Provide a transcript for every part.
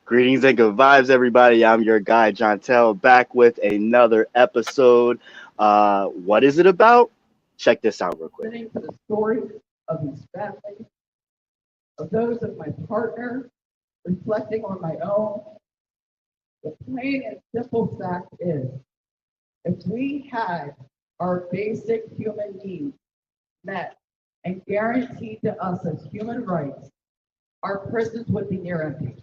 Greetings and good vibes, everybody. I'm your guy, John Tell, back with another episode. What is it about? Check this out real quick. Listening to the stories of these families, of those of my partner, reflecting on my own. The plain and simple fact is, if we had our basic human needs met and guaranteed to us as human rights, our prisons would be near empty.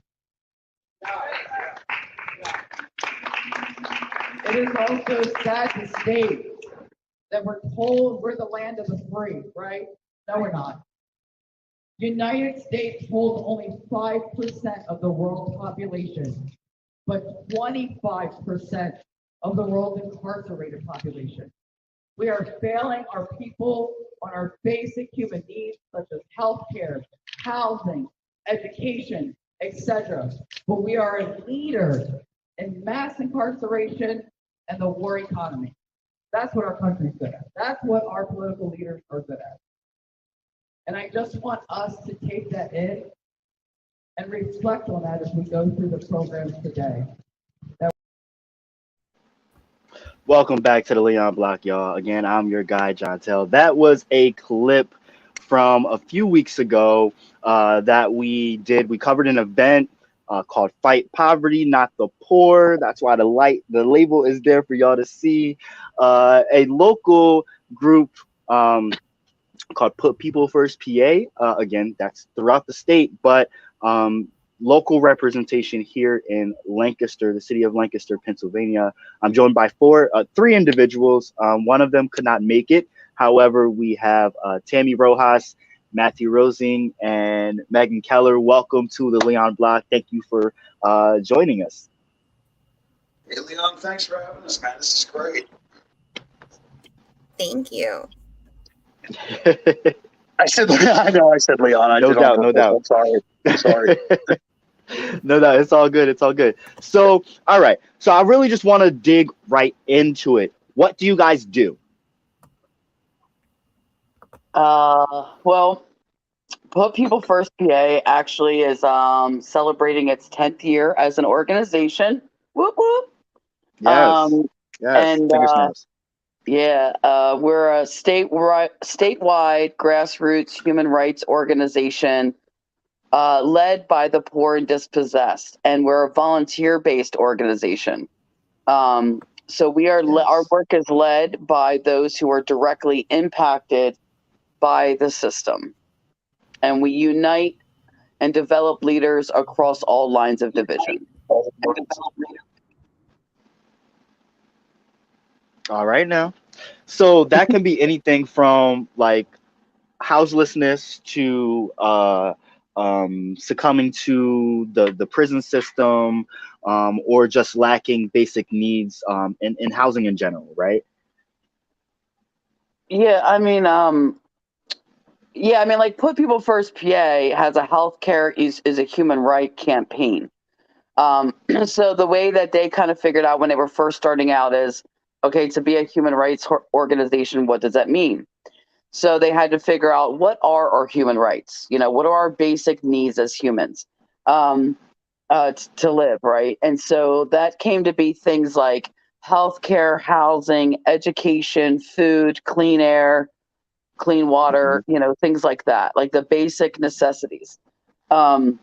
It is also sad to state that we're told we're the land of the free, right? No, we're not. United States holds only 5% of the world population, but 25% of the world's incarcerated population. We are failing our people on our basic human needs such as healthcare, housing, education, etc. But we are a leader in mass incarceration and the war economy. That's what our country's good at. That's what our political leaders are good at. And I just want us to take that in and reflect on that as we go through the programs today. Welcome back to the Leon Block, y'all. Again, I'm your guy, John Tell. That was a clip from a few weeks ago that we did. We covered an event called Fight Poverty, Not the Poor. That's why the label is there for y'all to see. A local group called Put People First PA. Again, that's throughout the state, but local representation here in Lancaster, the city of Lancaster, Pennsylvania. I'm joined by three individuals. One of them could not make it. However, we have Tammy Rojas, Matthew Rosing, and Megan Keller. Welcome to the Leon Block. Thank you for joining us. Hey, Leon, thanks for having us, man. This is great. Thank you. I said Leon. No doubt. I'm sorry. No, it's all good. It's all good. So, all right. So I really just want to dig right into it. What do you guys do? Well, Put People First PA actually is celebrating its 10th year as an organization. Whoop whoop. Yes. And finger snaps. We're a statewide grassroots human rights organization led by the poor and dispossessed, and we're a volunteer-based organization. So we are our work is led by those who are directly impacted by the system, and we unite and develop leaders across all lines of division. All right now. So that can be anything from like houselessness to succumbing to the prison system, or just lacking basic needs in housing in general, right? Like Put People First PA has a healthcare is a human right campaign. So the way that they kind of figured out when they were first starting out is, okay, to be a human rights organization, what does that mean? So they had to figure out, what are our human rights? What are our basic needs as humans to live, right? And so that came to be things like healthcare, housing, education, food, clean air, clean water, things like that, like the basic necessities. And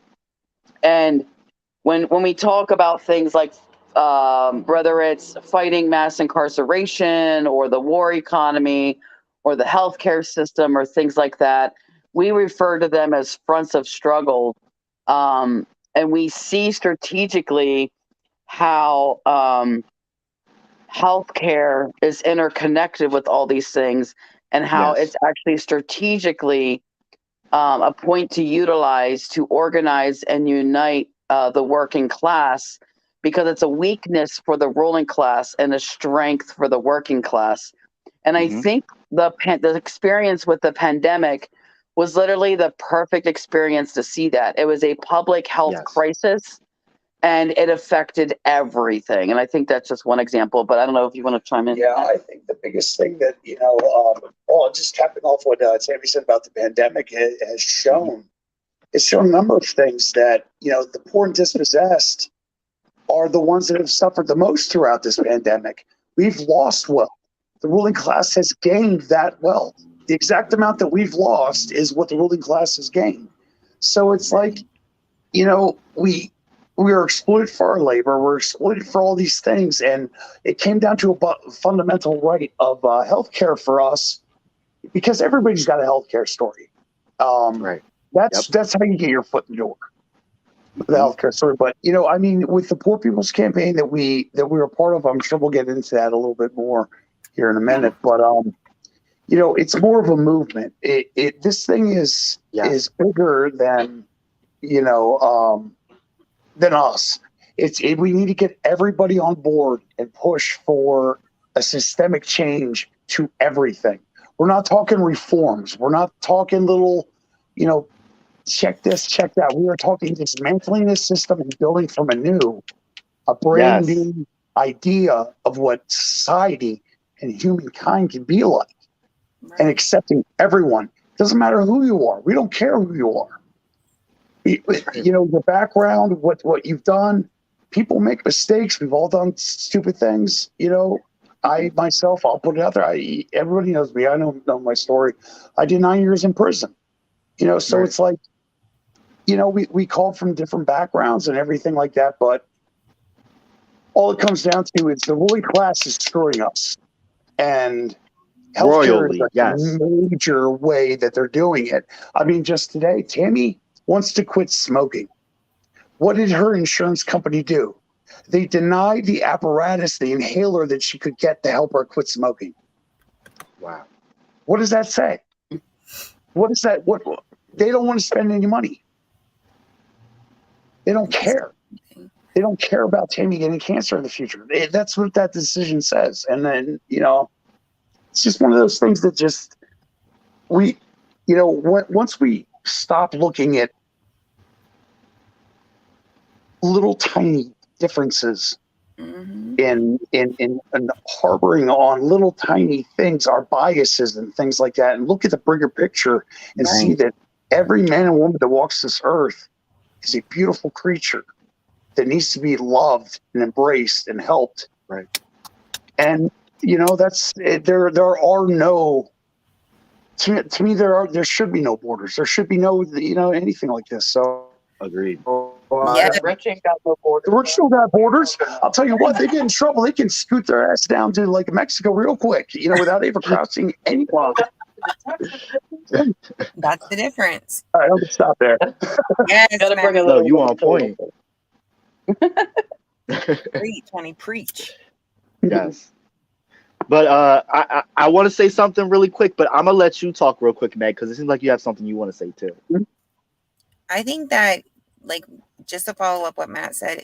when we talk about things like whether it's fighting mass incarceration or the war economy or the healthcare system or things like that, we refer to them as fronts of struggle. And we see strategically how healthcare is interconnected with all these things, and how it's actually strategically a point to utilize to organize and unite the working class, because it's a weakness for the ruling class and a strength for the working class. And I think the experience with the pandemic was literally the perfect experience to see that. It was a public health crisis, and it affected everything. And I think that's just one example, but I don't know if you want to chime in. Yeah, I think the biggest thing that, just capping off what Tammy said about the pandemic, has shown it's shown a number of things that, the poor and dispossessed are the ones that have suffered the most throughout this pandemic. We've lost wealth. The ruling class has gained that wealth. The exact amount that we've lost is what the ruling class has gained. So it's like, we are exploited for our labor. We're exploited for all these things. And it came down to a fundamental right of healthcare for us, because everybody's got a healthcare story. Right. That's how you get your foot in the door with the healthcare story. But with the Poor People's Campaign that we were part of, I'm sure we'll get into that a little bit more here in a minute. But it's more of a movement. This thing is bigger than than us. We need to get everybody on board and push for a systemic change to everything. We're not talking reforms. We're not talking little, check this, check that. We are talking dismantling this system and building from a brand new idea of what society and humankind can be like, and accepting everyone. Doesn't matter who you are. We don't care who you are. Your background, what you've done. People make mistakes. We've all done stupid things. I myself, I'll put it out there. Everybody knows me. I know my story. I did 9 years in prison. So it's like, we call from different backgrounds and everything like that. But all it comes down to is the ruling class is screwing us, and healthcare is a major way that they're doing it. I mean, just today, Tammy wants to quit smoking. What did her insurance company do? They denied the apparatus, the inhaler that she could get to help her quit smoking. Wow. What does that say? What is that? What they don't want to spend any money. They don't care. They don't care about Tammy getting cancer in the future. That's what that decision says. And then, it's just one of those things that just once we stop looking at little tiny differences in harboring on little tiny things, our biases and things like that, and look at the bigger picture and see that every man and woman that walks this earth is a beautiful creature that needs to be loved and embraced and helped. Right. And that's there are no, to me there should be no borders. There should be no anything like this. So agreed. Rich ain't got no borders. The rich don't got borders. I'll tell you what, they get in trouble. They can scoot their ass down to like Mexico real quick, without ever crossing any line. That's the difference. All right, I'll just stop there. Yes, Gotta bring a Matt. little. No, you on point. Preach, honey, preach. Yes. But I want to say something really quick, but I'm gonna let you talk real quick, Meg, because it seems like you have something you want to say too. I think that, like, just to follow up what Matt said,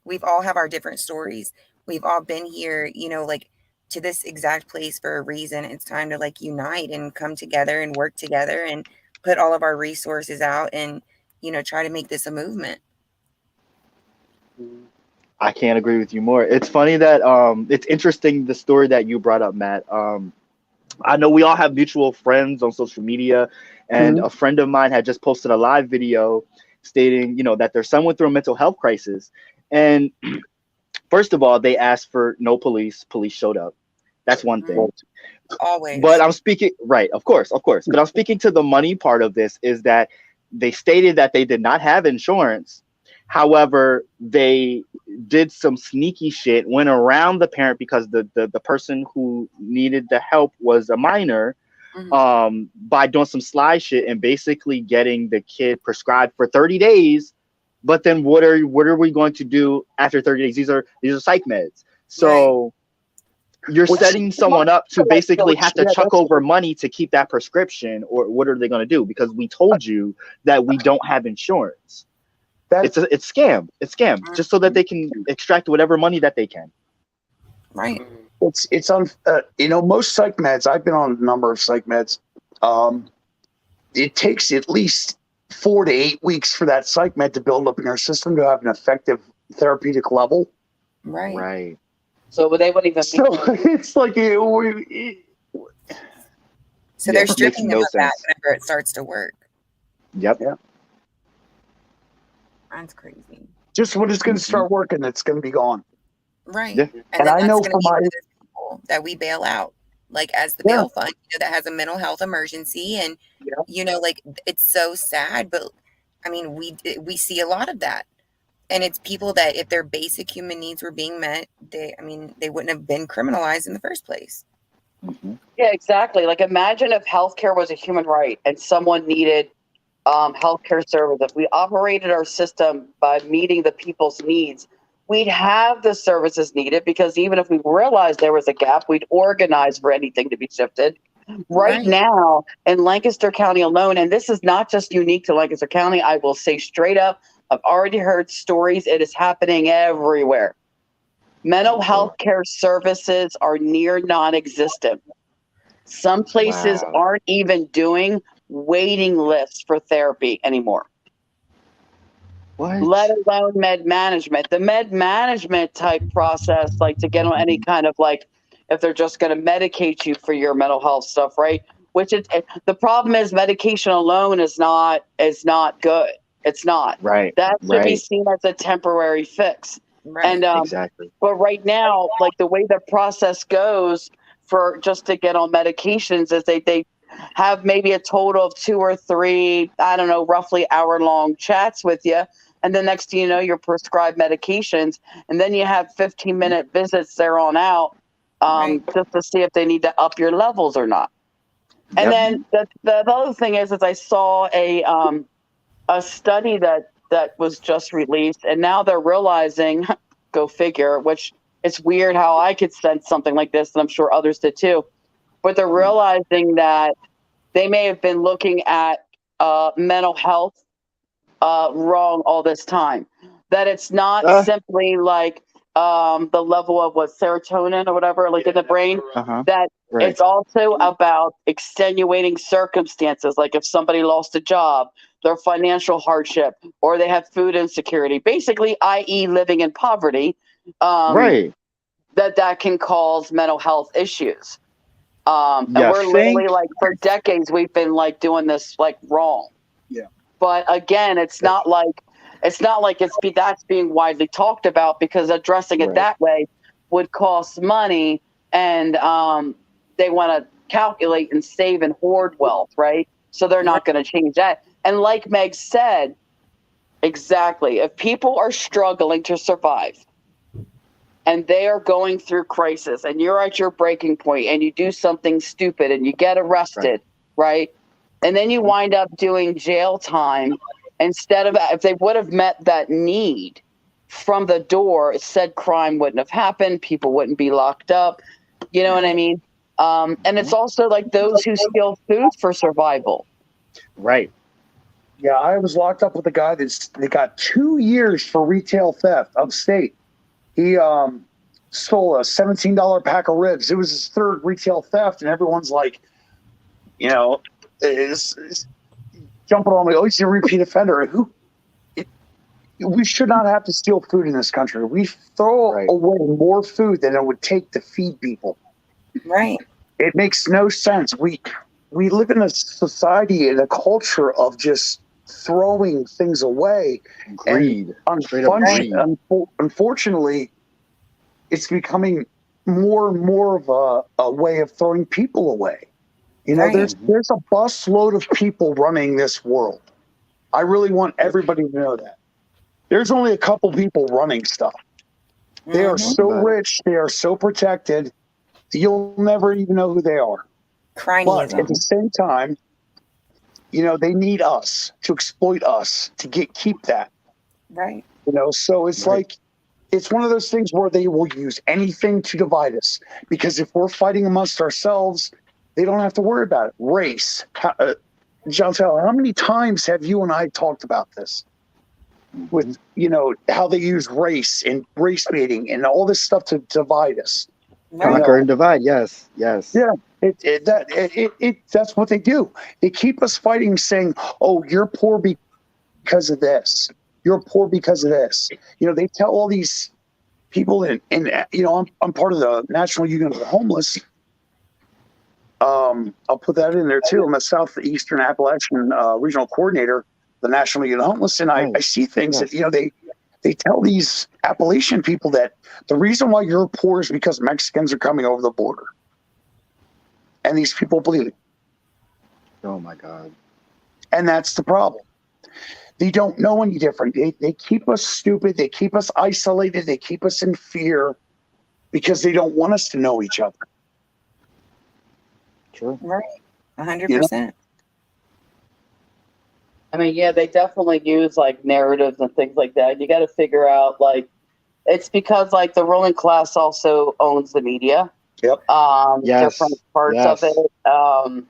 we've all have our different stories. We've all been here, to this exact place for a reason. It's time to unite and come together and work together and put all of our resources out and, try to make this a movement. I can't agree with you more. It's funny that it's interesting the story that you brought up, Matt. I know we all have mutual friends on social media, and a friend of mine had just posted a live video stating, that their son went through a mental health crisis. And first of all, they asked for no police. Police showed up. That's one thing. Always. But I'm speaking, right, of course. But I'm speaking to the money part of this, is that they stated that they did not have insurance. However, they did some sneaky shit, went around the parent because the person who needed the help was a minor, by doing some sly shit and basically getting the kid prescribed for 30 days. But then what are we going to do after 30 days? These are psych meds. So you're setting someone up to basically have to chuck over money to keep that prescription, or what are they going to do? Because we told you that we don't have insurance. It's scam. It's scam, just so that they can extract whatever money that they can. Right. It's on. Most psych meds. I've been on a number of psych meds. It takes at least 4 to 8 weeks for that psych med to build up in your system to have an effective therapeutic level. Right. Right. So they wouldn't even. So it's like So they're stripping them of that whenever it starts to work. Yep. Yeah. That's crazy. Just when it's going to start working, it's going to be gone. Right. Yeah. And And then I that's know going to for be my one of those people that we bail out, like as the yeah, bail fund, that has a mental health emergency. And, yeah, like it's so sad, but I mean, we see a lot of that. And it's people that if their basic human needs were being met, they wouldn't have been criminalized in the first place. Mm-hmm. Yeah, exactly. Like imagine if healthcare was a human right and someone needed healthcare services. If we operated our system by meeting the people's needs, we'd have the services needed because even if we realized there was a gap, we'd organize for anything to be shifted. Right Right. now in Lancaster County alone, and this is not just unique to Lancaster County, I will say straight up, I've already heard stories. It is happening everywhere. Mental health care services are near non-existent. Some places Wow. aren't even doing waiting lists for therapy anymore, let What? alone med management. The med management type process, like to get on any kind of like, if they're just going to medicate you for your mental health stuff, right? Which the problem is medication alone is not good. It's not. Right. That should be Right. seen as a temporary fix. And Right. Exactly. but right now, like the way the process goes for just to get on medications is they have maybe a total of 2 or 3, I don't know, roughly hour-long chats with you. And the next thing you know, you're prescribed medications. And then you have 15-minute visits there on out Right. just to see if they need to up your levels or not. And Yep. then the other thing is I saw a study that was just released, and now they're realizing, go figure, which it's weird how I could sense something like this, and I'm sure others did too, but they're realizing that they may have been looking at mental health wrong all this time. That it's not Uh simply like the level of what serotonin or whatever, like in the brain, huh. that Right. it's also about extenuating circumstances, like if somebody lost a job, their financial hardship, or they have food insecurity, basically, i.e., living in poverty, um, Right. that can cause mental health issues. And You we're literally think? like for decades we've been like doing this like wrong. yeah. But again, it's not like that's being widely talked about because addressing it Right. that way would cost money, and they want to calculate and save and hoard wealth, right? So they're Right. not going to change that. And like Meg said, exactly, if people are struggling to survive and they are going through crisis and you're at your breaking point and you do something stupid and you get Right. arrested, right? And then you wind up doing jail time instead of, if they would have met that need from the door, said crime wouldn't have happened, people wouldn't be locked up. You know what I mean? And it's also like those who steal food for survival. Right. Yeah, I was locked up with a guy that got 2 years for retail theft upstate. He stole a $17 pack of ribs. It was his third retail theft, and everyone's like, is jumping on me. Oh, he's a repeat offender. We should not have to steal food in this country. We throw Right. away more food than it would take to feed people. Right. It makes no sense. We live in a society and a culture of just throwing things away. Greed. And Straight up greed. unfortunately, it's becoming more and more of a way of throwing people away. Right. There's a busload of people running this world. I really want everybody to know that. There's only a couple people running stuff. They are Mhm. so rich, they are so protected, you'll never even know who they are. But at the Cronyism. same time, they need us to exploit us to keep that. Right. So it's Right. like it's one of those things where they will use anything to divide us. Because if we're fighting amongst ourselves, they don't have to worry about it. Race. Chantel, how many times have you and I talked about this? With how they use race and race baiting and all this stuff to divide us. Right. Conquer and divide. Yes. Yes. Yeah, that's what they do. They keep us fighting, saying, "Oh, you're poor because of this. You're poor because of this." They tell all these people, and I'm part of the National Union of the Homeless. I'll put that in there too. I'm a Southeastern Appalachian regional coordinator. the National Youth Homeless, and Right. I see things Yes. that, you know, they tell these Appalachian people that the reason why you're poor is because Mexicans are coming over the border. And these people believe it. Oh my God. And that's the problem. They don't know any different. They keep us stupid. They keep us isolated. They keep us in fear because they don't want us to know each other. True. Right. 100%. You know? I mean, yeah, they definitely use like narratives and things like that. You got to figure out like it's because like the ruling class also owns the media. Yep. Yes. Different parts Yes. of it.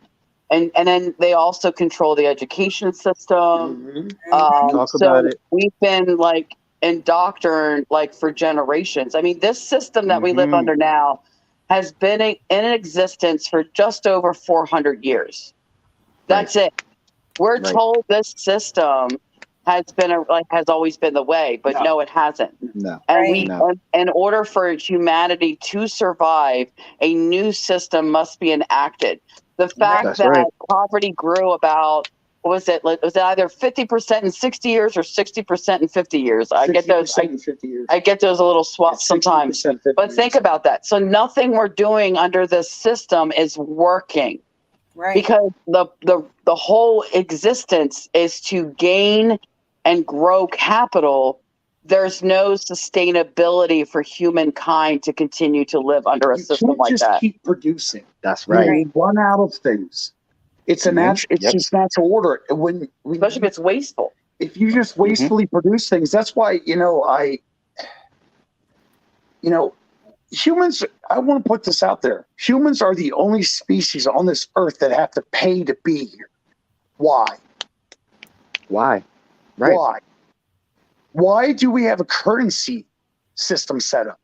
And then they also control the education system. Mm-hmm. Talk So about it. we've been like indoctrinated like for generations. I mean, this system that we live Mhm. under now has been in existence for just over 400 years. That's it. We're Right. told this system has been has always been the way, but no, it hasn't. No. And Right. No. in order for humanity to survive, a new system must be enacted. The fact That's that right. poverty grew about, what was it? Was it either 50% in 60 years or 60% in 50 years? I get those. 60% in 50 years. I get those a little swapped sometimes. 60%, 50 But think years. about that. So nothing we're doing under this system is working. Right. Because the whole existence is to gain and grow capital. There's no sustainability for humankind to continue to live under a You system can't like just that. keep producing. That's You right. will run out of things. It's a Mhm. natural. It's Yep. just natural order. When Especially if it's wasteful. if you just wastefully produce things, that's why humans. I want to put this out there. Humans are the only species on this earth that have to pay to be here. Why? Why? Right. Why? Why do we have a currency system set up?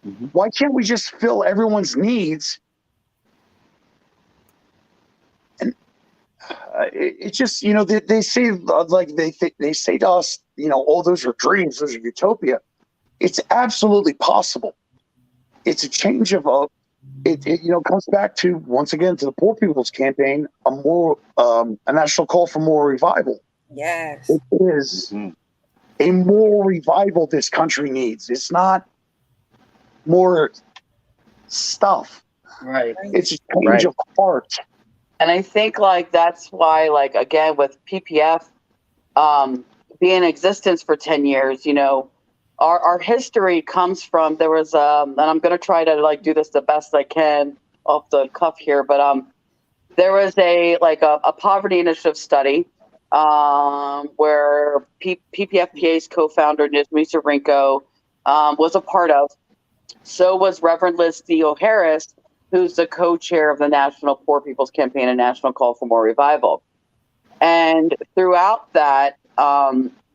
Mhm. Why can't we just fill everyone's needs? And it's just, they say like they say to us, oh, those are dreams, those are utopia. It's absolutely possible. It's a change of it comes back to, once again, to the Poor People's Campaign, a national call for more revival. Yes. It is Mhm. a more revival this country needs. It's not more stuff. Right. It's a change Right. of heart. And I think like that's why, like, again, with PPF being in existence for 10 years, our history comes from, there was and I'm going to try to like do this the best I can off the cuff here, but there was a poverty initiative study where PPF-PA's co-founder Nizmi Rinko was a part of. So was Reverend Liz Theo Harris, who's the co-chair of the National Poor People's Campaign and National Call for More Revival. And throughout that,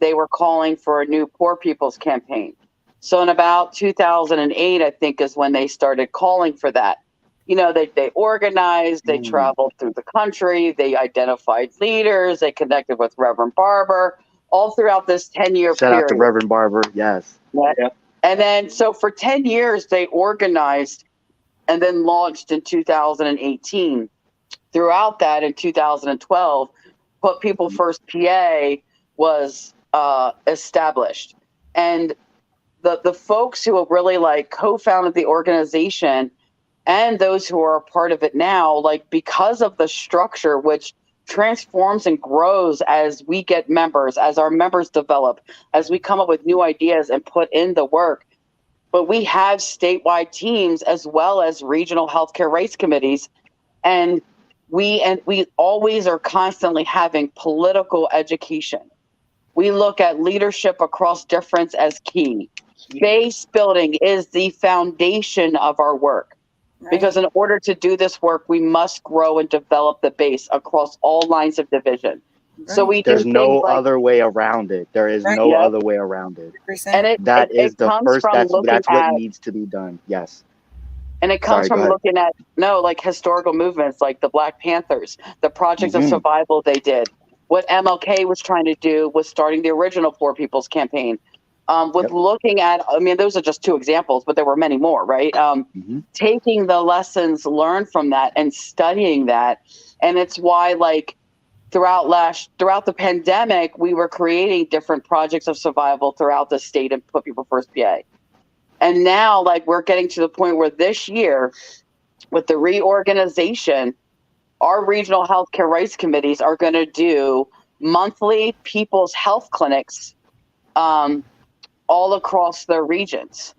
they were calling for a new Poor People's Campaign. So in about 2008, I think, is when they started calling for that. They organized, they traveled through the country, they identified leaders, they connected with Reverend Barber, all throughout this 10-year Shout period. out to Reverend Barber. Yes. Yeah. And then, so for 10 years, they organized and then launched in 2018. Throughout that, in 2012, Put People First PA was established. And the folks who have really like co-founded the organization and those who are a part of it now, like, because of the structure, which transforms and grows as we get members, as our members develop, as we come up with new ideas and put in the work. But we have statewide teams as well as regional healthcare rights committees. And we always are constantly having political education. We look at leadership across difference as key. Base building is the foundation of our work. Because in order to do this work, we must grow and develop the base across all lines of division. So we There's do no things like, other way around it. There is no other way around it. and it the comes first. from That's looking what at, needs to be done. Yes. and it comes Sorry, go from ahead. looking at like historical movements, like the Black Panthers, the projects of Mhm. survival they did. What MLK was trying to do was starting the original Poor People's Campaign. With looking at, I mean, those are just two examples, but there were many more, right? Taking the lessons learned from that and studying that. And it's why, like, throughout the pandemic, we were creating different projects of survival throughout the state and Put People First PA. And now, like, we're getting to the point where this year, with the reorganization, our regional healthcare rights committees are going to do monthly people's health clinics all across their regions.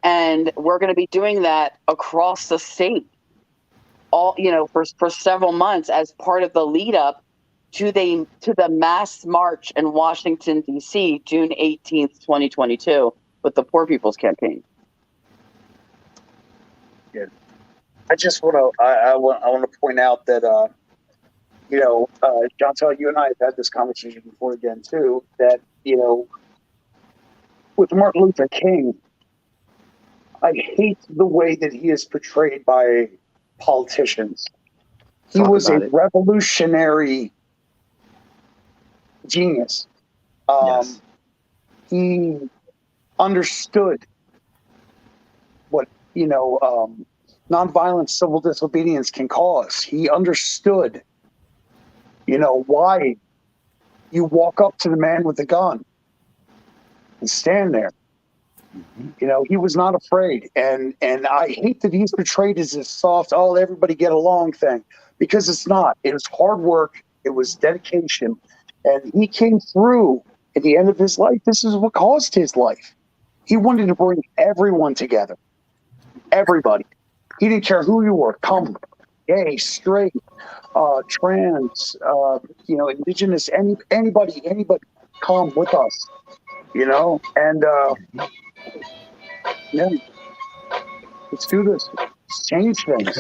And we're going to be doing that across the state, all, you know, for several months as part of the lead up to the mass march in Washington, D.C., June 18th, 2022, with the Poor People's Campaign. Yeah. I just want to point out that Chantel, you and I have had this conversation before again too. That with Martin Luther King, I hate the way that he is portrayed by politicians. He was a revolutionary genius. Yes. He understood what nonviolent civil disobedience can cause. He understood, why you walk up to the man with the gun and stand there. Mm-hmm. He was not afraid. And I hate that he's portrayed as this soft, everybody get along thing, because it's not. It was hard work. It was dedication. And he came through at the end of his life. This is what caused his life. He wanted to bring everyone together. Everybody. He didn't care who you were. Come, gay, straight, trans, indigenous, anybody, come with us, and let's do this. Let's change things.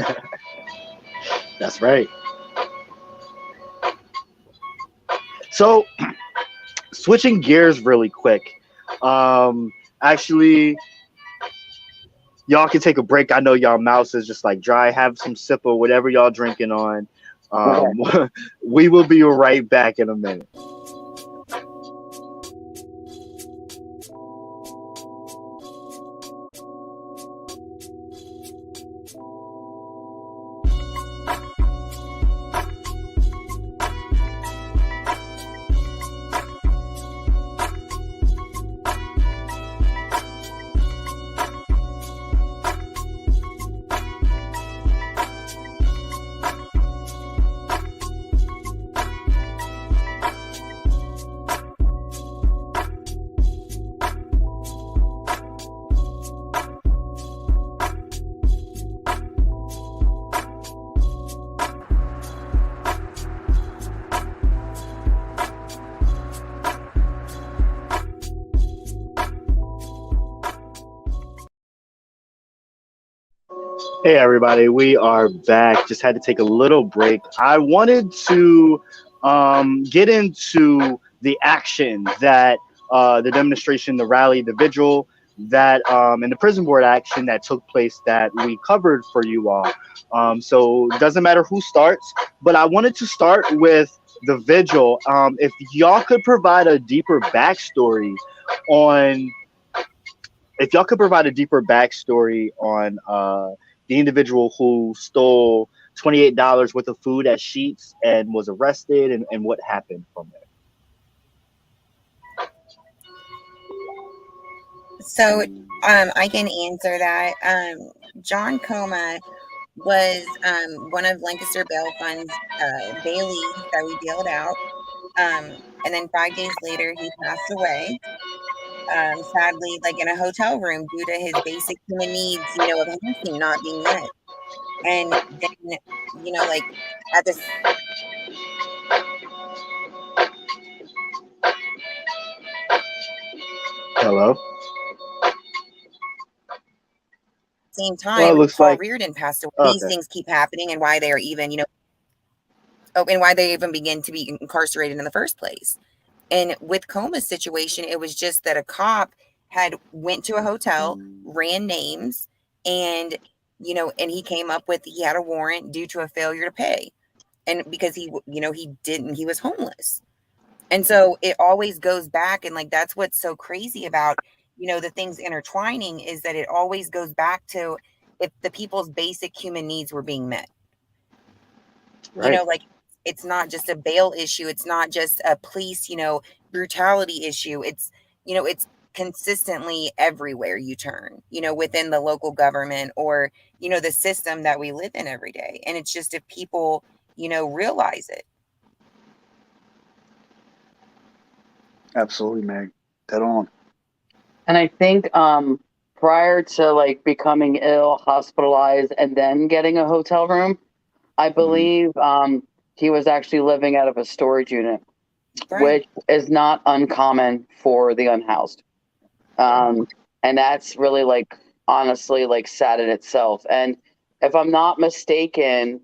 That's right. So, switching gears really quick. Actually, y'all can take a break. I know y'all mouths is just like dry. Have some sip of whatever y'all drinking on. We will be right back in a minute. Hey everybody, we are back. Just had to take a little break. I wanted to get into the action that the demonstration, the rally, the vigil, that and the prison board action that took place that we covered for you all. So it doesn't matter who starts, but I wanted to start with the vigil. If y'all could provide a deeper backstory on, the individual who stole $28 worth of food at Sheetz and was arrested, and what happened from there. So I can answer that. John Coma was one of Lancaster Bail Fund's bailees that we bailed out. And then 5 days later, he passed away. Sadly, like in a hotel room due to his basic human needs, of housing not being met. And then, like at this Hello? same time, looks Paul like Reardon passed away. Okay. These things keep happening, and why they are even, and why they even begin to be incarcerated in the first place. And with Coma's situation, it was just that a cop had went to a hotel, ran names, and and he came up with, he had a warrant due to a failure to pay, and because he was homeless. And so it always goes back, and like that's what's so crazy about the things intertwining, is that it always goes back to if the people's basic human needs were being met. Right. Like it's not just a bail issue. It's not just a police, brutality issue. It's consistently everywhere you turn, within the local government or, the system that we live in every day. And it's just if people, realize it. Absolutely, Meg. Dead on. And I think prior to like becoming ill, hospitalized, and then getting a hotel room, I believe he was actually living out of a storage unit, Right. which is not uncommon for the unhoused. And that's really like honestly like sad in itself. And if I'm not mistaken,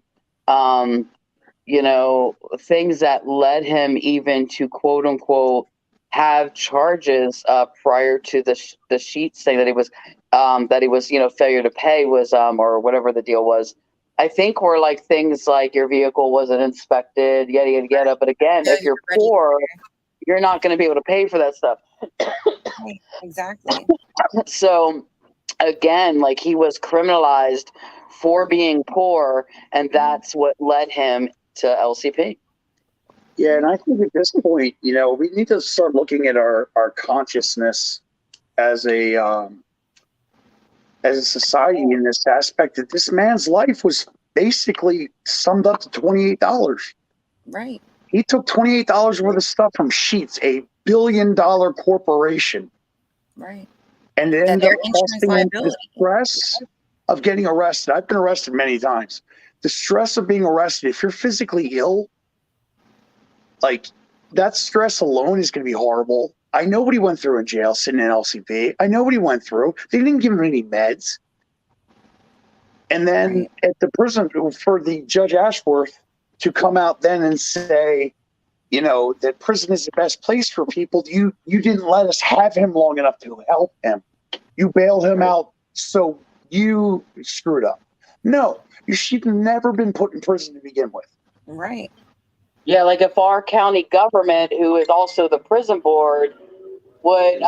things that led him even to quote unquote have charges prior to the sheet saying that he was failure to pay was or whatever the deal was. I think were like things like your vehicle wasn't inspected, yada yada yada. But again, if you're poor, you're not going to be able to pay for that stuff. Right, exactly. So again, like he was criminalized for being poor, and that's what led him to LCP. Yeah, and I think at this point, we need to start looking at our consciousness as a society in this aspect that this man's life was basically summed up to $28. Right. He took $28 worth of stuff from Sheetz, a $1 billion corporation. Right. And it ended their up insurance costing him the liability. stress of getting arrested. I've been arrested many times. The stress of being arrested, if you're physically ill, like that stress alone is going to be horrible. I know what he went through in jail sitting in LCP. I know what he went through. They didn't give him any meds. And then at the prison, for the Judge Ashworth to come out then and say, that prison is the best place for people. You didn't let us have him long enough to help him. You bailed him out, so you screwed up. No, you should have never been put in prison to begin with. Right. Yeah, like if our county government, who is also the prison board, would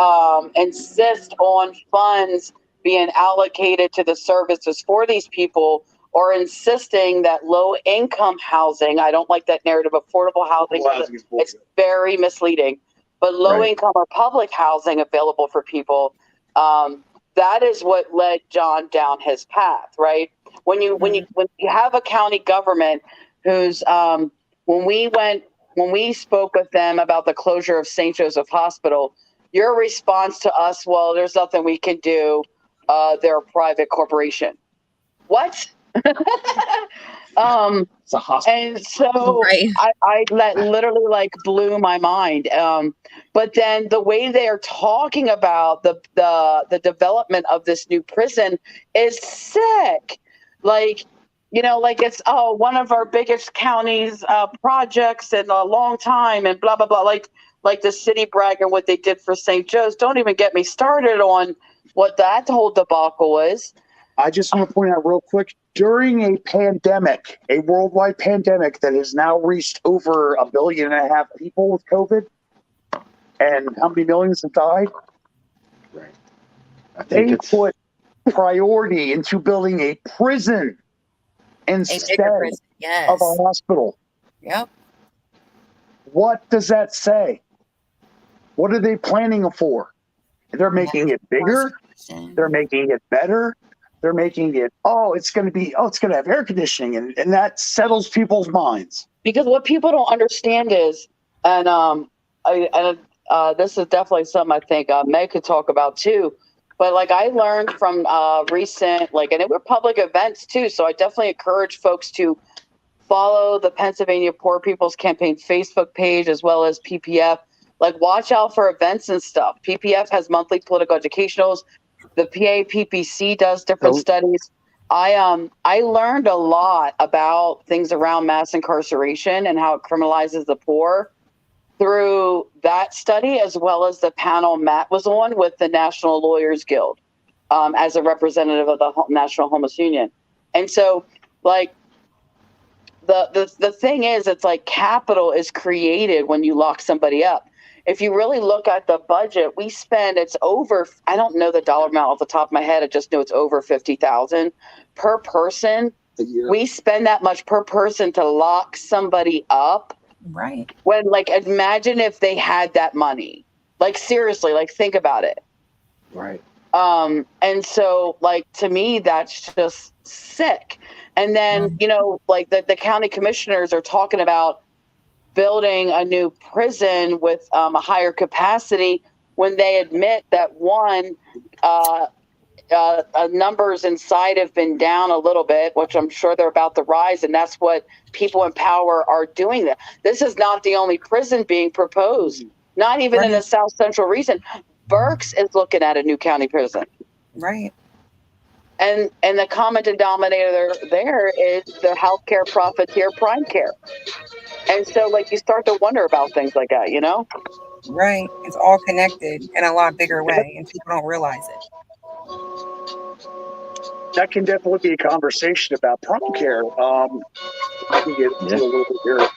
insist on funds being allocated to the services for these people, or insisting that low-income housing, I don't like that narrative, affordable housing, it's very misleading, but low-income or public housing available for people, that is what led John down his path, right? When you have a county government who's when we spoke with them about the closure of St. Joseph Hospital, your response to us, well, there's nothing we can do. They're a private corporation. What? It's a hospital. And so I literally like blew my mind. But then the way they are talking about the development of this new prison is sick. Like it's one of our biggest counties projects in a long time and blah blah blah. Like the city bragging what they did for St. Joe's. Don't even get me started on what that whole debacle was. I just want to point out real quick, during a pandemic, a worldwide pandemic that has now reached over 1.5 billion people with COVID, and how many millions have died? Right. They put priority into building a prison instead of a hospital. Yep. What does that say? What are they planning for? They're making it bigger. They're making it better. They're making it, it's going to have air conditioning, and that settles people's minds. Because what people don't understand is, and this is definitely something I think Meg could talk about too, but like I learned from recent, and it were public events too, so I definitely encourage folks to follow the Pennsylvania Poor People's Campaign Facebook page as well as PPF. Like, watch out for events and stuff. PPF has monthly political educationals. The PPC does different studies. I learned a lot about things around mass incarceration and how it criminalizes the poor through that study, as well as the panel Matt was on with the National Lawyers Guild as a representative of the National Homeless Union. And so, the thing is, it's like capital is created when you lock somebody up. If you really look at the budget, we spend, it's over, I don't know the dollar amount off the top of my head. I just know it's over $50,000 per person We spend that much per person to lock somebody up. Right. When, like, imagine if they had that money. Like, seriously, like, think about it. Right. And so, like, to me, that's just sick. And then, you know, like the county commissioners are talking about building a new prison with a higher capacity when they admit that numbers inside have been down a little bit, which I'm sure they're about to rise, and that's what people in power are doing. That this is not the only prison being proposed, not even in the South Central region. Berks is looking at a new county prison, Right. and the common denominator there is the healthcare profiteer prime care, and so like you start to wonder about things like that, you know? Right. It's all connected in a lot bigger way, and people don't realize it. That can definitely be a conversation about prime care. I can get into a little bit here,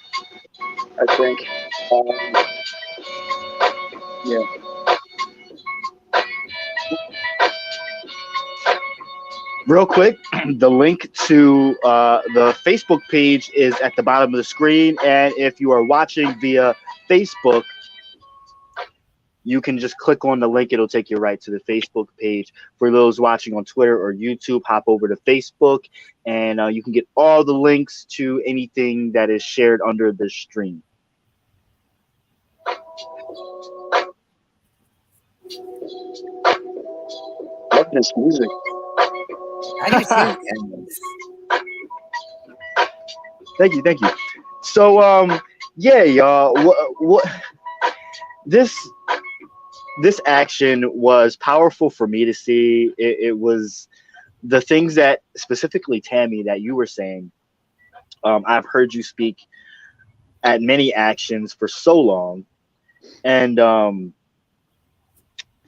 I think. Yeah. Real quick, the link to the Facebook page is at the bottom of the screen. And if you are watching via Facebook, you can just click on the link. It'll take you right to the Facebook page. For those watching on Twitter or YouTube, hop over to Facebook, and you can get all the links to anything that is shared under the stream. Love this music. I do too. Thank you. So, yeah, y'all. What this action was powerful for me to see. It was the things that specifically Tammy that you were saying. I've heard you speak at many actions for so long, and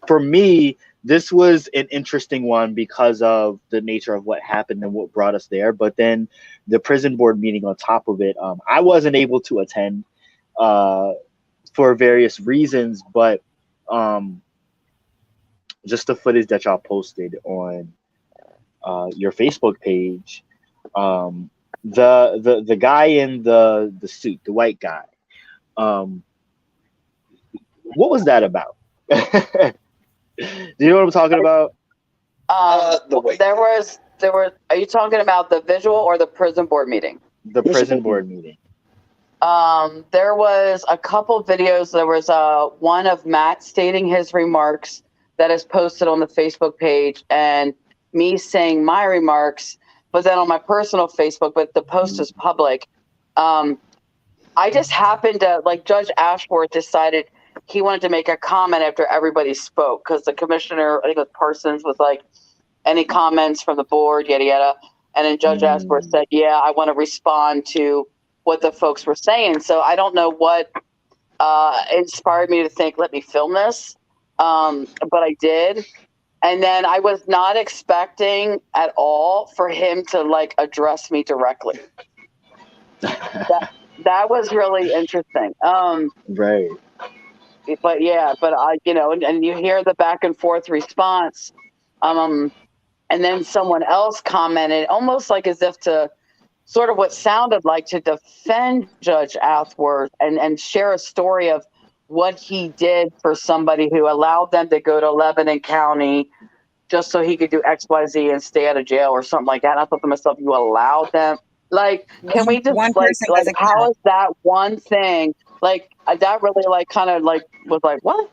for me, this was an interesting one because of the nature of what happened and what brought us there. But then the prison board meeting on top of it, I wasn't able to attend for various reasons, but just the footage that y'all posted on your Facebook page, the guy in the suit, the white guy, what was that about? Do you know what I'm talking about? There was. Are you talking about the visual or the prison board meeting? The prison board meeting. There was a couple videos. There was one of Matt stating his remarks that is posted on the Facebook page, and me saying my remarks, but then on my personal Facebook, but the post is public. I just happened to, like, Judge Ashworth decided he wanted to make a comment after everybody spoke, because the commissioner, I think it was Parsons, was like, any comments from the board, yada, yada. And then Judge Ashworth said, yeah, I want to respond to what the folks were saying. So I don't know what inspired me to think, let me film this. But I did. And then I was not expecting at all for him to, like, address me directly. That was really interesting. Right. But yeah, but I, you know, and you hear the back and forth response. And then someone else commented, almost like as if to sort of what sounded like to defend Judge Ashworth and share a story of what he did for somebody who allowed them to go to Lebanon County just so he could do XYZ and stay out of jail or something like that. And I thought to myself, you allowed them? Like, can we just, One like person how is that one thing? Like, that really, like, kind of, like, was like, what?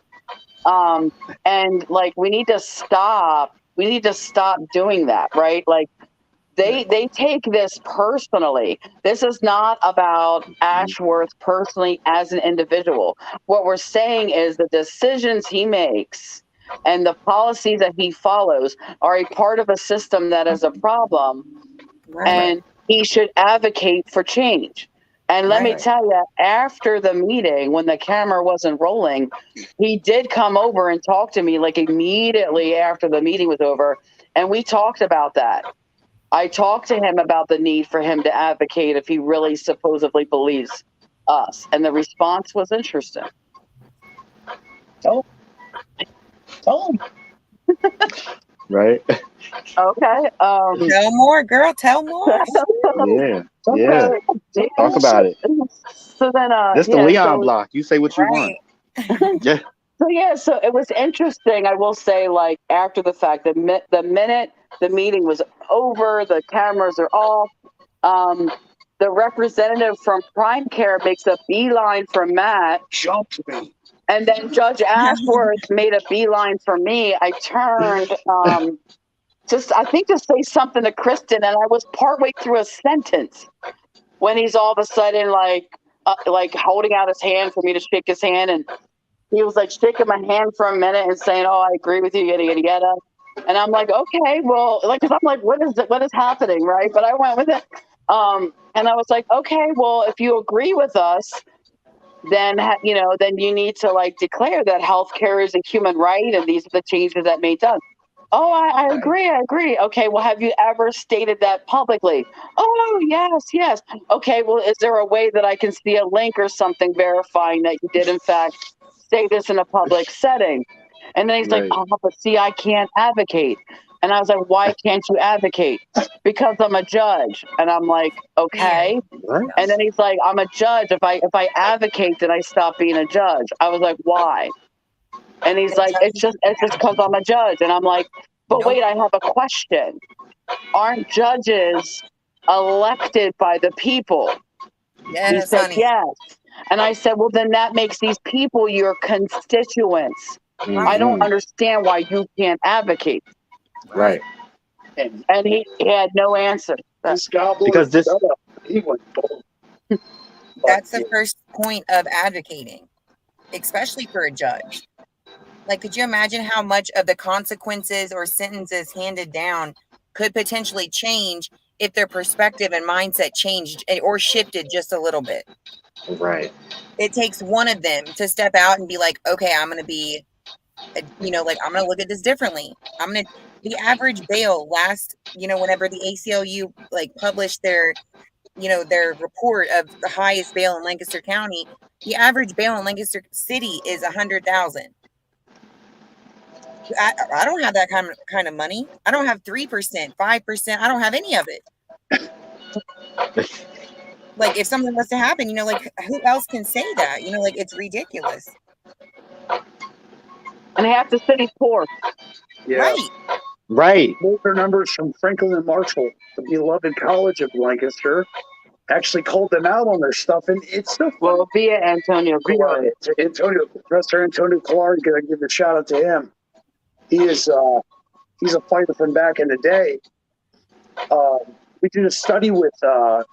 And, like, we need to stop doing that, right? Like, they take this personally. This is not about Ashworth personally as an individual. What we're saying is the decisions he makes and the policies that he follows are a part of a system that is a problem, and he should advocate for change. And let me tell you, after the meeting, when the camera wasn't rolling, he did come over and talk to me, like, immediately after the meeting was over, and we talked about that. I talked to him about the need for him to advocate if he really supposedly believes us. And the response was interesting. Tell him. Right? Okay. Tell more, girl. Tell more. Yeah. Yeah. Okay. Yeah. Talk about it. So then, This the yeah. Leon So block. You say what you want. Right. Yeah. So yeah, so it was interesting. I will say, like after the fact, the minute the meeting was over, the cameras are off. Um, the representative from Prime Care makes a beeline for Matt, Jumped me. and then Judge Ashworth made a beeline for me. I turned, just I think to say something to Kristen, and I was partway through a sentence when he's all of a sudden like holding out his hand for me to shake his hand, and he was like shaking my hand for a minute and saying, "Oh, I agree with you, yada yada yada." And I'm like, "Okay, well," like, cause I'm like, what is happening, right? But I went with it. And I was like, "Okay, well, if you agree with us, then then you need to like declare that healthcare is a human right, and these are the changes that may be done." Oh, I agree. I agree. Okay, well, have you ever stated that publicly? Oh, yes, yes. Okay, well, is there a way that I can see a link or something verifying that you did, in fact, say this in a public setting? And then he's like, Right. oh, but see, I can't advocate. And I was like, why can't you advocate? Because I'm a judge. And I'm like, okay. What? And then he's like, I'm a judge. If I advocate, then I stop being a judge. I was like, why? And he's like, it's just because I'm a judge. And I'm like, but Nope. wait, I have a question. Aren't judges elected by the people? He Yes, said, honey. yes. And I said, well, then that makes these people your constituents. I don't Mhm. understand why you can't advocate. Right. And And he had no answer. this gobbler, Because this he went bold. That's the first point of advocating, especially for a judge. Like, could you imagine how much of the consequences or sentences handed down could potentially change if their perspective and mindset changed or shifted just a little bit? Right. It takes one of them to step out and be like, okay, I'm going to be, like, I'm going to look at this differently. The average bail last, whenever the ACLU like published their report of the highest bail in Lancaster County, the average bail in Lancaster City is $100,000. I don't have that kind of money. I don't have 3%, 5%. I don't have any of it. Like, if something was to happen, like, who else can say that? Like, it's ridiculous. And half the city's poor. Yeah. Right. Right. Boulder numbers from Franklin and Marshall, the beloved college of Lancaster, actually called them out on their stuff. And it's so funny. Well, via Antonio Colari. Professor Antonio Colari, gotta give a shout out to him. He's a fighter from back in the day. We did a study with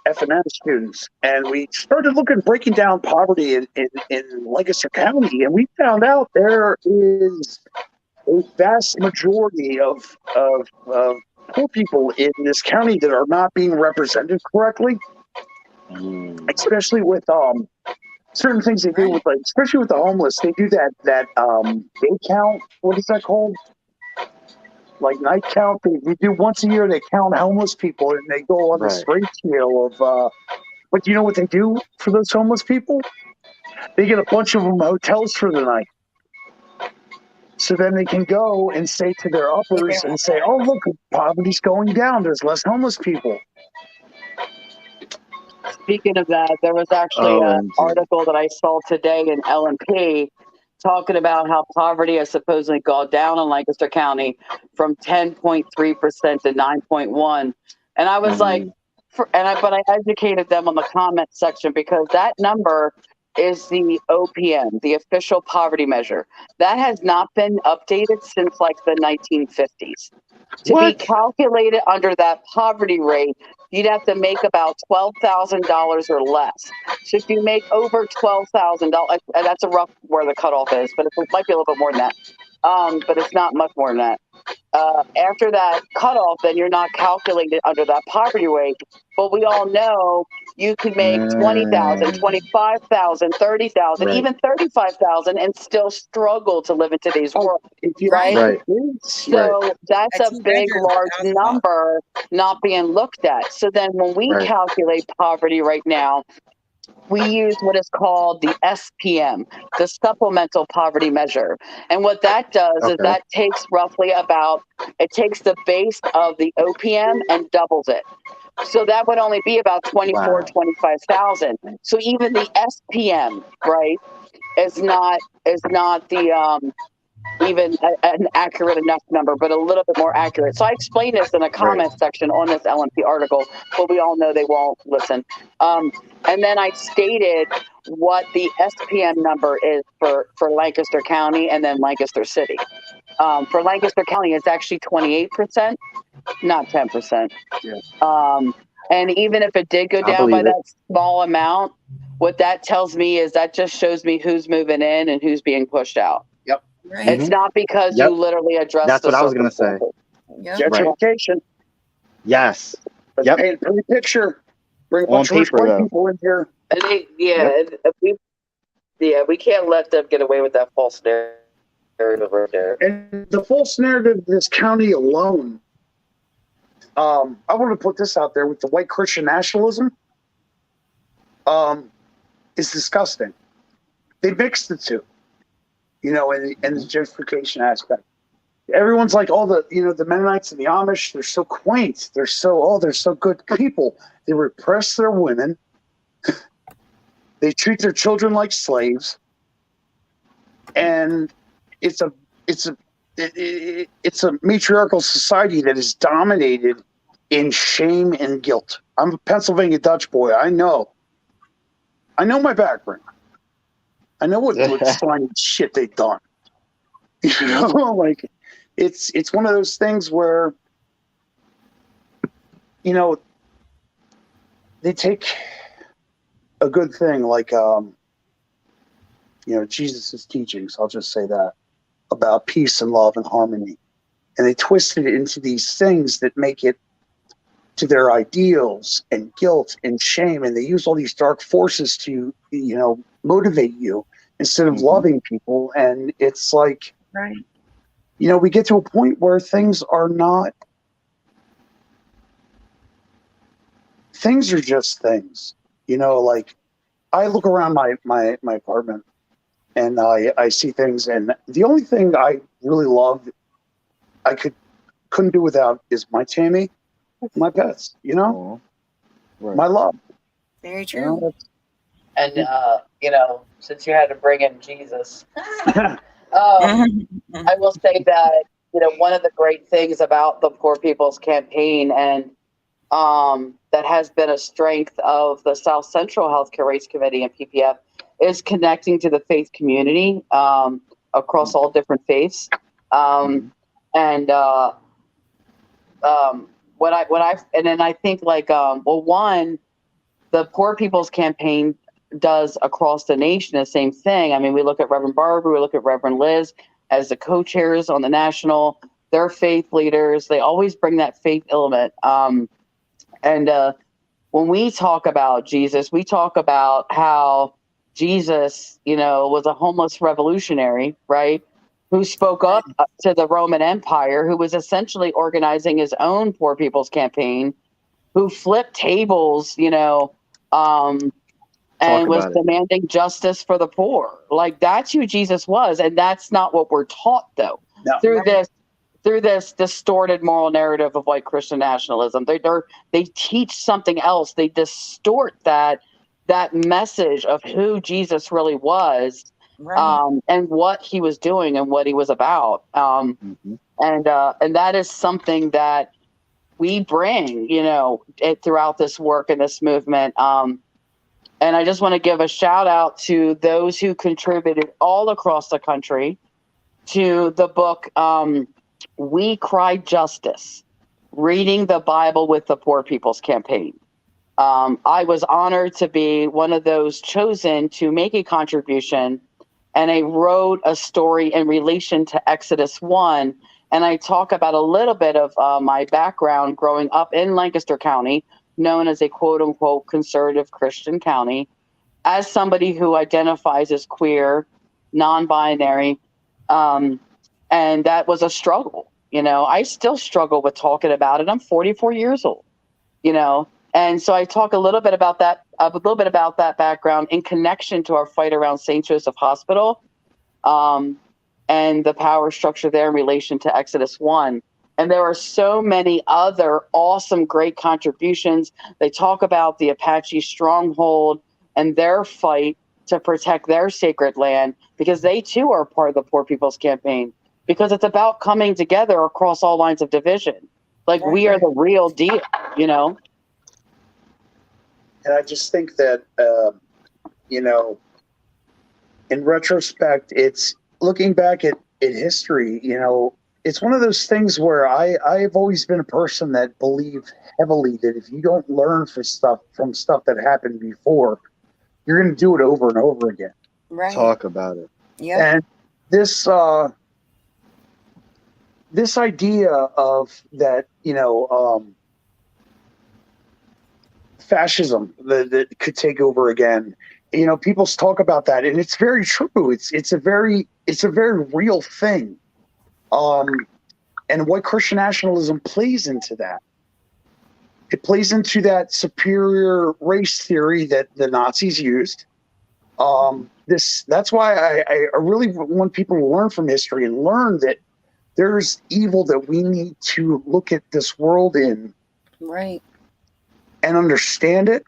F&M students, and we started breaking down poverty in Lancaster County, and we found out there is a vast majority of poor people in this county that are not being represented correctly, especially with certain things they do with, like, especially with the homeless. They do that day count. What is that called? Like night count. They do once a year. They count homeless people, and they go on this ratio of. But do you know what they do for those homeless people? They get a bunch of them hotels for the night. So then they can go and say to their uppers and say, "Oh, look, poverty's going down. There's less homeless people." Speaking of that, there was actually an article that I saw today in LMP talking about how poverty has supposedly gone down in Lancaster County from 10.3% to 9.1%. And I was like, but I educated them on the comment section, because that number is the OPM, the official poverty measure. That has not been updated since like the 1950s. To be calculated under that poverty rate, you'd have to make about $12,000 or less. So if you make over $12,000, and that's a rough where the cutoff is, but it might be a little bit more than that. But it's not much more than that. After that cutoff, then you're not calculated under that poverty rate. But we all know you can make 20,000, 25,000, 30,000, even 35,000, and still struggle to live in today's world, right? So that's a big, large number not being looked at. So then when we calculate poverty right now, we use what is called the SPM, the supplemental poverty measure. And what that does is Okay. that takes roughly it takes the base of the OPM and doubles it. So that would only be about 24, Wow. 25,000. So even the SPM, right, is not the even an accurate enough number, but a little bit more accurate. So I explained this in a Right. comment section on this LMP article, but we all know they won't listen. And then I stated what the SPM number is for Lancaster County and then Lancaster City. For Lancaster County, it's actually 28%, not 10%. Yeah. And even if it did go I down by believe it. that small amount, what that tells me is that just shows me who's moving in and who's being pushed out. Right. It's not because Yep. you literally address That's the what I was gonna say. circumstances. Yep. Right. Gentrification. Yes. Let's Yep. paint a pretty picture. Bring a On bunch of rich paper, white though. people in here. And we can't let them get away with that false narrative right there. And the false narrative of this county alone, I want to put this out there with the white Christian nationalism, is disgusting. They mix the two, in the gentrification aspect. Everyone's like, the Mennonites and the Amish, they're so quaint. They're so good people. They repress their women. They treat their children like slaves. And it's a matriarchal society that is dominated in shame and guilt. I'm a Pennsylvania Dutch boy. I know my background. I know what slimy shit they've done. Like it's one of those things where they take a good thing like Jesus' teachings, I'll just say that, about peace and love and harmony. And they twist it into these things that make it to their ideals and guilt and shame. And they use all these dark forces to, motivate you instead of loving people. And it's like, Right. we get to a point where things are just things, like I look around my apartment and I see things, and the only thing I really love, I couldn't do without, is my Tammy, my pets, Aw. Right. my love. Very true. And since you had to bring in Jesus, I will say that one of the great things about the Poor People's Campaign, and that has been a strength of the South Central Healthcare Rates Committee and PPF, is connecting to the faith community across all different faiths. And then I think one, the Poor People's Campaign does across the nation the same thing. I mean, we look at Reverend Barbara, we look at Reverend Liz as the co-chairs on the national. They're faith leaders. They always bring that faith element. And when we talk about Jesus, we talk about how Jesus, was a homeless revolutionary, right? Who spoke up to the Roman Empire, who was essentially organizing his own Poor People's Campaign, who flipped tables, and was demanding justice for the poor. Like, that's who Jesus was. And that's not what we're taught, though, through this distorted moral narrative of white Christian nationalism. They teach something else. They distort that message of who Jesus really was, and what he was doing and what he was about. And that is something that we bring, throughout this work and this movement. And I just want to give a shout out to those who contributed all across the country to the book, We Cry Justice, Reading the Bible with the Poor People's Campaign. I was honored to be one of those chosen to make a contribution, and I wrote a story in relation to Exodus 1. And I talk about a little bit of my background growing up in Lancaster County, known as a quote unquote conservative Christian county, as somebody who identifies as queer, non-binary. And that was a struggle. I still struggle with talking about it. I'm 44 years old, and so I talk a little bit about that a little bit about that background in connection to our fight around St. Joseph Hospital, and the power structure there in relation to Exodus 1. And there are so many other awesome, great contributions. They talk about the Apache stronghold and their fight to protect their sacred land, because they too are part of the Poor People's Campaign, because it's about coming together across all lines of division. Like, we are the real deal, you know? And I just think that, you know, in retrospect, it's looking back at history, you know, it's one of those things where I've always been a person that believed heavily that if you don't learn from stuff that happened before, you're going to do it over and over again. Right. Talk about it. Yeah. And this this idea of that, you know, fascism that could take over again. You know, people talk about that, and it's very true. It's a very real thing. And what Christian nationalism plays into that. It plays into that superior race theory that the Nazis used. That's why I really want people to learn from history and learn that there's evil that we need to look at this world in. Right. And understand it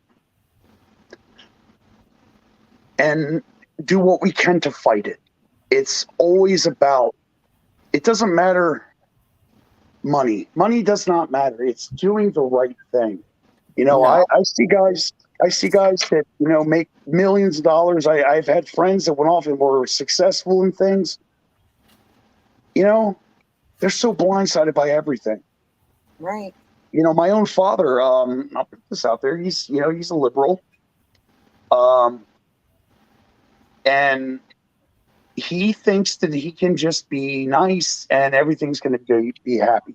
and do what we can to fight it. It's always about, it doesn't matter money. Money does not matter. It's doing the right thing. You know, No. I see guys that, you know, make millions of dollars. I've had friends that went off and were successful in things. You know, they're so blindsided by everything. Right. You know, my own father, I'll put this out there, he's a liberal. And he thinks that he can just be nice and everything's going to be happy,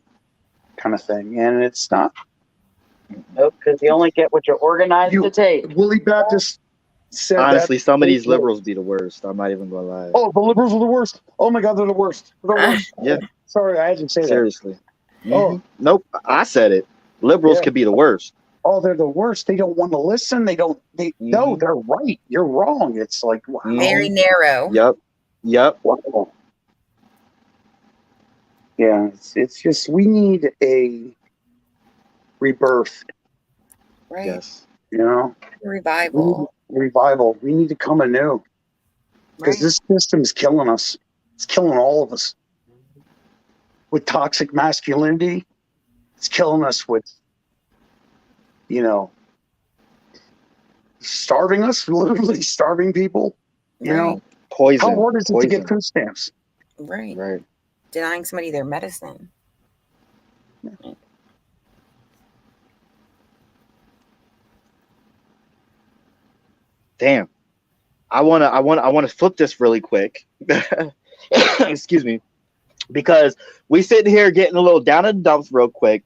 kind of thing. And it's not. Nope, because you only get what you're organized to take. Willie Baptist said Honestly, that. some of these liberals be the worst. I'm not even going to lie. Oh, the liberals are the worst. Oh, my God, they're the worst. They're the worst. Yeah. Sorry, I had to say Seriously. that. Oh. Nope, I said it. Liberals could be the worst. Oh, they're the worst. They don't want to listen. No, they're right. You're wrong. It's like, wow. Very narrow. Yep. Wow. Yeah, it's just, we need a rebirth. Right. Yes. You know? Revival. Revival. We need to come anew. Because this system is killing us. It's killing all of us. With toxic masculinity, it's killing us with, you know, starving us, literally starving people. You know, Poison. how hard is it to get food stamps? Right. Right. Denying somebody their medicine. Yeah. Damn. I wanna flip this really quick. Excuse me. Because we sitting here getting a little down in the dumps real quick.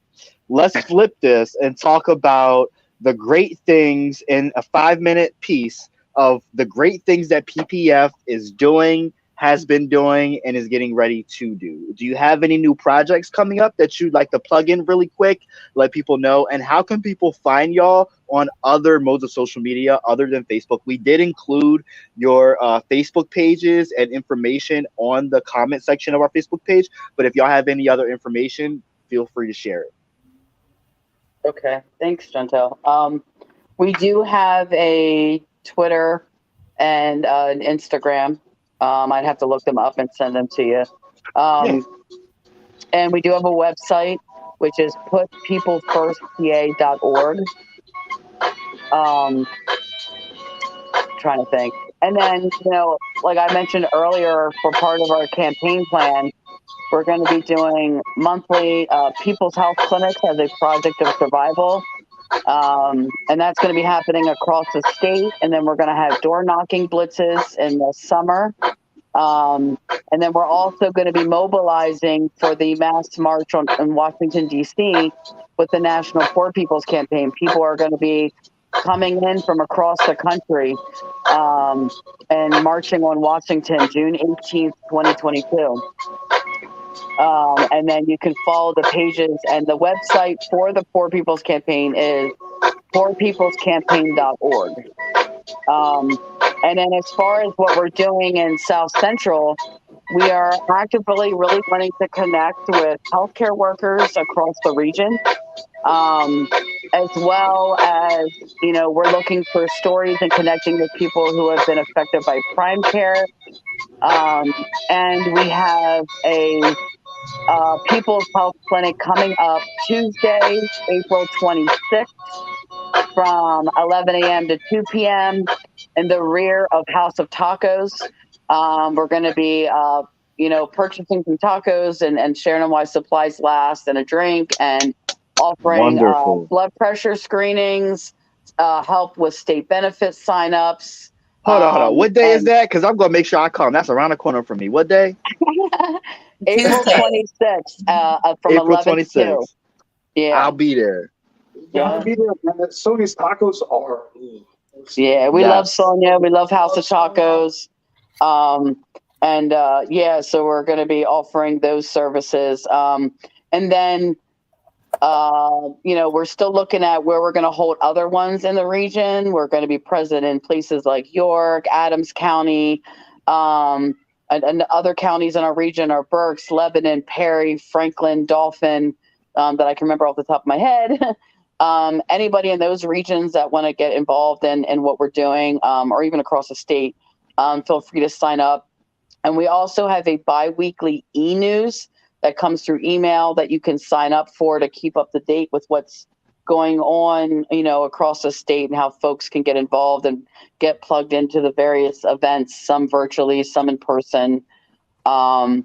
Let's flip this and talk about the great things in a 5-minute piece of the great things that PPF is doing, has been doing, and is getting ready to do. Do you have any new projects coming up that you'd like to plug in really quick, let people know? And how can people find y'all on other modes of social media other than Facebook? We did include your Facebook pages and information on the comment section of our Facebook page, but if y'all have any other information, feel free to share it. Okay, thanks, Chantel. We do have a Twitter and an Instagram. I'd have to look them up and send them to you. And we do have a website, which is putpeoplefirstpa.org. Trying to think. And then, you know, like I mentioned earlier, for part of our campaign plan, we're going to be doing monthly People's Health Clinics as a project of survival. And that's going to be happening across the state. And then we're going to have door knocking blitzes in the summer. And then we're also going to be mobilizing for the mass march in Washington, D.C. with the National Poor People's Campaign. People are going to be coming in from across the country and marching on Washington, June 18th, 2022. And then you can follow the pages, and the website for the Poor People's Campaign is poorpeoplescampaign.org. And then as far as what we're doing in South Central, we are actively really wanting to connect with healthcare workers across the region, as well as, we're looking for stories and connecting with people who have been affected by prime care. And we have a People's Health Clinic coming up Tuesday, April 26th from 11 a.m. to 2 p.m. in the rear of House of Tacos. We're going to be, purchasing some tacos and sharing them while supplies last, and a drink, and offering Wonderful. blood pressure screenings, help with state benefits signups. Hold on. What day is And that? Because I'm gonna make sure I come. That's around the corner for me. What day? April Tuesday. 26th from April 11 to 2. 26th. Yeah. I'll be there. Gotta be there, man. Sony's tacos are. Yeah, we love Yes. Sonia. We love House of Tacos. So we're going to be offering those services. And then, we're still looking at where we're going to hold other ones in the region. We're going to be present in places like York, Adams County, and other counties in our region are Berks, Lebanon, Perry, Franklin, Dauphin, that I can remember off the top of my head. Anybody in those regions that want to get involved in what we're doing, or even across the state, feel free to sign up. And we also have a bi-weekly e-news that comes through email that you can sign up for to keep up to date with what's going on, across the state, and how folks can get involved and get plugged into the various events, some virtually, some in person. And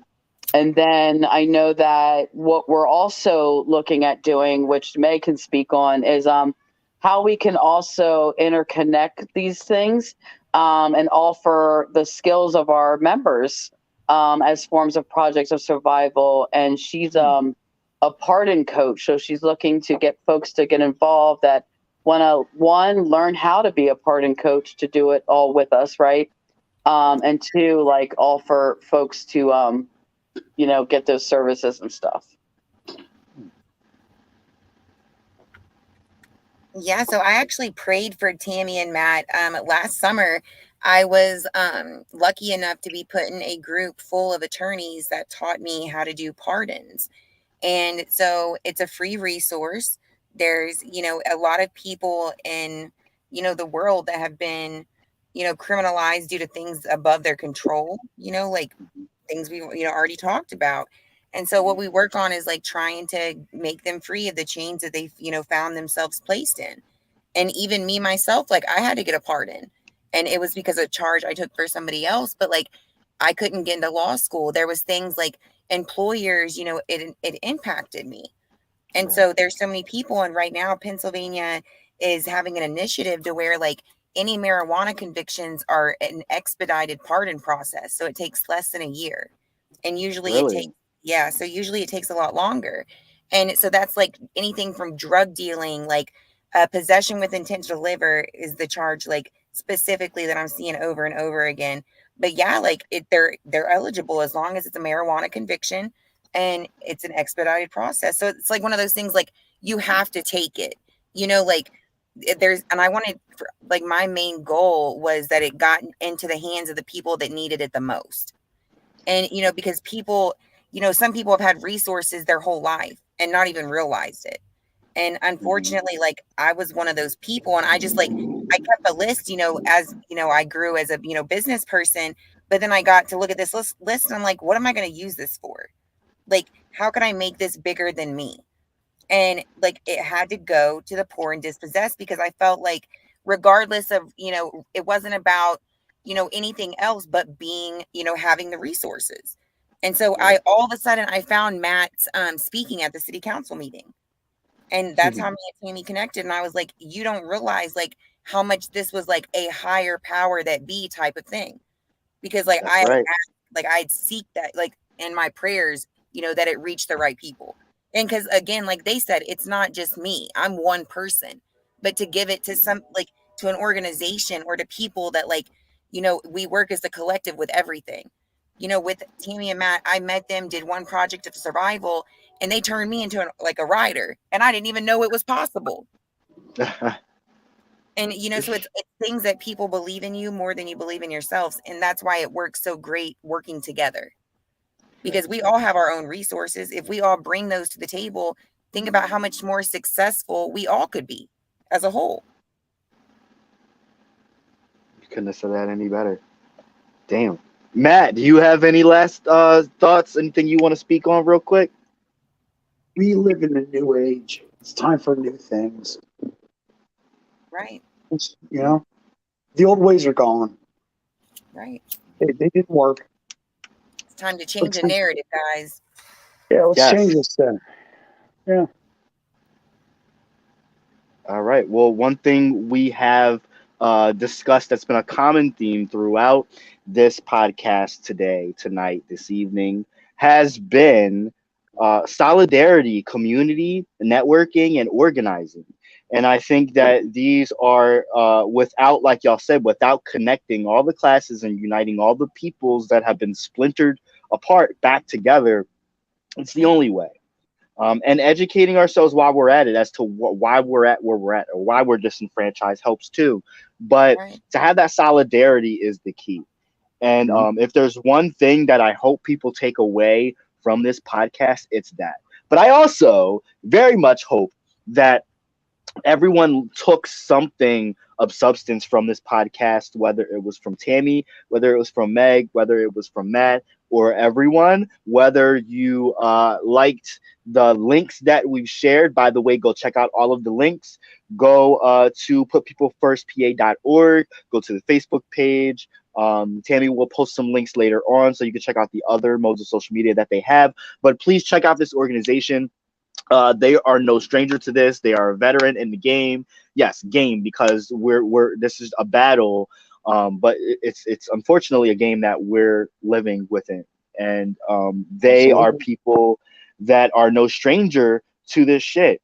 then I know that what we're also looking at doing, which Meg can speak on, is how we can also interconnect these things, and offer the skills of our members, as forms of projects of survival. And she's a pardon coach, so she's looking to get folks to get involved that want to, one, learn how to be a pardon coach, to do it all with us, right? And two, like, offer folks to get those services and stuff. Yeah, so I actually prayed for Tammy and Matt last summer. I was lucky enough to be put in a group full of attorneys that taught me how to do pardons. And so it's a free resource. There's, a lot of people in, the world that have been, criminalized due to things above their control, like things we, already talked about. And so what we work on is like trying to make them free of the chains that they've, found themselves placed in. And even me myself, like I had to get a pardon. And it was because of a charge I took for somebody else, but like I couldn't get into law school. There was things like employers, it impacted me. And so there's so many people, and right now Pennsylvania is having an initiative to where like any marijuana convictions are an expedited pardon process. So it takes less than a year. And usually it takes, Really? so usually it takes a lot longer. And so that's like anything from drug dealing, like possession with intent to deliver is the charge, like specifically that I'm seeing over and over again. But yeah, like they're eligible as long as it's a marijuana conviction and it's an expedited process. So it's like one of those things, like you have to take it, like and I wanted, like my main goal was that it got into the hands of the people that needed it the most. And, because people, some people have had resources their whole life and not even realized it. And unfortunately, like I was one of those people, and I just like, I kept a list, as, I grew as a, business person, but then I got to look at this list and I'm like, what am I going to use this for? Like, how can I make this bigger than me? And like, it had to go to the poor and dispossessed, because I felt like regardless of, it wasn't about, anything else but being, having the resources. And so I, all of a sudden I found Matt speaking at the city council meeting. And that's how me and Tammy connected. And I was like, you don't realize like how much this was like a higher power that be type of thing. Because like That's right. I'd seek that, like in my prayers, that it reached the right people. And because again, like they said, it's not just me. I'm one person. But to give it to some, like to an organization or to people that like, we work as a collective with everything. With Tammy and Matt, I met them, did one project of survival, and they turned me into like a writer. And I didn't even know it was possible. And so it's things that people believe in you more than you believe in yourselves, and that's why it works so great working together. Because we all have our own resources. If we all bring those to the table, think about how much more successful we all could be as a whole. You couldn't have said that any better. Damn. Matt, do you have any last thoughts? Anything you want to speak on real quick? We live in a new age. It's time for new things. Right. The old ways are gone. Right. They didn't work. It's time to change the narrative, guys. Yeah, let's Yes. change this then. Yeah. All right. Well, one thing we have discussed that's been a common theme throughout this podcast tonight, this evening, has been solidarity, community, networking, and organizing. And I think that these are without, like y'all said, without connecting all the classes and uniting all the peoples that have been splintered apart back together, it's the only way. And educating ourselves while we're at it as to why we're at where we're at or why we're disenfranchised helps too. But to have that solidarity is the key. And if there's one thing that I hope people take away from this podcast, it's that. But I also very much hope that everyone took something of substance from this podcast, whether it was from Tammy, whether it was from Meg, whether it was from Matt, or everyone, whether you liked the links that we've shared. By the way, go check out all of the links. Go to putpeoplefirstpa.org, go to the Facebook page. Tammy will post some links later on so you can check out the other modes of social media that they have. But please check out this organization. They are no stranger to this. They are a veteran in the game. Yes, game, because this is a battle, but it's unfortunately a game that we're living within. And they are people that are no stranger to this shit.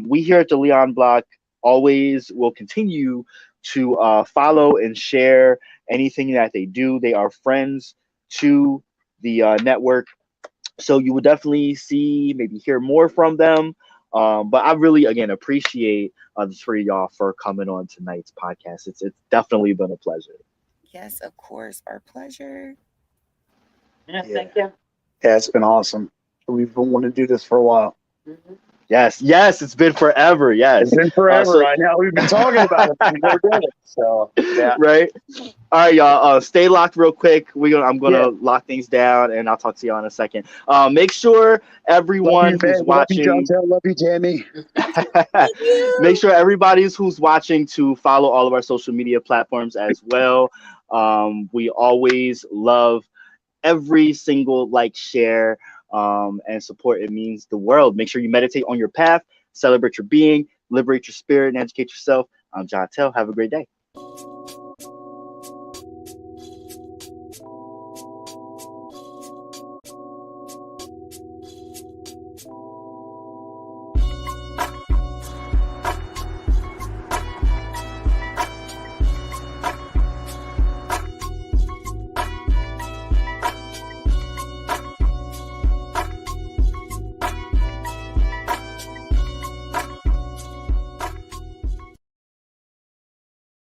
We here at the Leon Block always will continue to follow and share anything that they do. They are friends to the network. So you would definitely maybe hear more from them. But I really, again, appreciate the three of y'all for coming on tonight's podcast. It's definitely been a pleasure. Yes, of course. Our pleasure. Yeah, thank you. Yeah, it's been awesome. We've been wanting to do this for a while. Mm-hmm. Yes, it's been forever. Yes, it's been forever. I know we've been talking about it, but we never did it. So yeah, right. All right, y'all. Stay locked real quick. I'm gonna lock things down, and I'll talk to y'all in a second. Make sure everyone who's watching. Love you, Tammy. Make sure everybody who's watching to follow all of our social media platforms as well. We always love every single like, share, and support. It means the world. Make sure you meditate on your path, celebrate your being, liberate your spirit, and educate yourself. I'm John Tell. Have a great day.